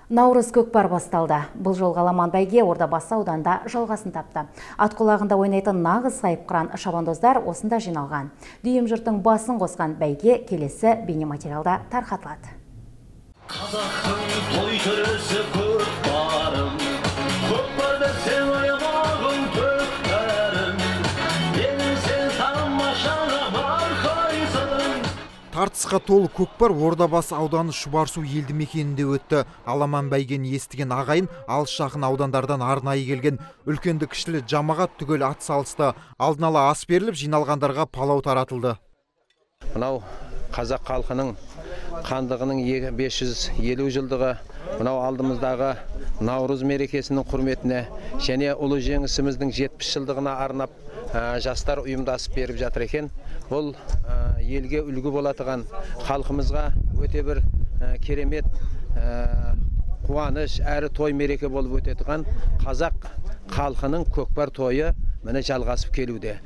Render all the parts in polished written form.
Наурыз көкпар басталды. Бұл жолғы аламан бәйге Ордабасы ауданында жалғасын тапты. Ат құлағында ойнайтын нағыз сайыпқыран шабандоздар осында жиналған. Дүйім жұрттың басын қосқан бәйге келесі бейнематериалда тарқатылады. Қазақтың той төресі көкпарым, көкпарда сен ойнағың көкпәрім, менің сен тамашаңа барқайсың. Тартысқа толы көкпар Ордабасы ауданы Шұбарсу елді мекенінде өтті. Аламан бәйгені естіген ағайын алыс жақын аудандардан арнайы келген. Үлкенді кішілі жамағат түгел ат салысты. Алдын ала ас беріліп, жиналғандарға палау таратылды. Мынау қазақ халқының хандығының 550 жылдығы, мынау алдымыздағы Наурыз мерекесінің құрметіне және ұлы жеңісіміздің 70 жылдығына арнап жастар ұйымдасып беріп жатыр екен. Бұл елге үлгі болатыған, халқымызға өте бір керемет қуаныш әрі той мереке болып өтетіған қазақ халқының көкпар тойы міне жалғасып келуде.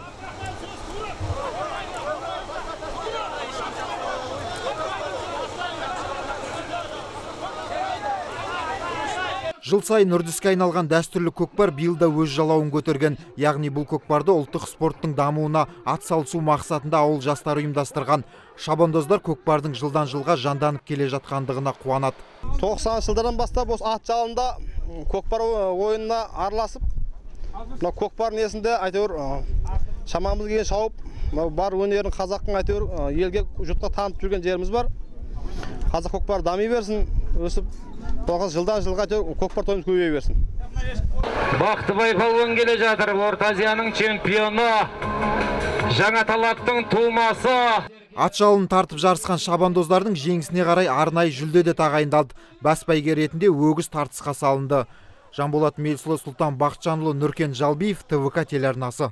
Жыл сайын үрдіске айналған дәстүрлі көкпар биылда өз жалауын көтерген. Яғни бұл көкпарды ұлттық спорттың дамуына ат салысу мақсатында ауыл жастары ұйымдастырған. Шабандоздар көкпардың жылдан жылға жанданып келе жатқандығына қуанады. 90 жылдардан бастап осы ат жалында көкпар ойынына араласып, мына көкпар несінде әйтеуір шамамыз келген шауып, бар өнерін қазақтың әйтеуір елге жұртқа танытып жүрген жеріміз бар. Қазақ көкпар дами берсін, өсіп, жылдан жылға көкпар тойымыз көбейе берсін. Бақтыбай палуан келе жатыр, Орта Азияның чемпионы, жаңа талаптың тумасы. Ат жалын тартып жарысқан шабандоздардың жеңісіне қарай арнайы жүлде де тағайындалды. Бас бәйге ретінде өгіз тартысқа салынды. Жанболат Мелсұлы, Сұлтан Бақытжанұлы, Нұркен Жалбиев, ТВК телеарнасы.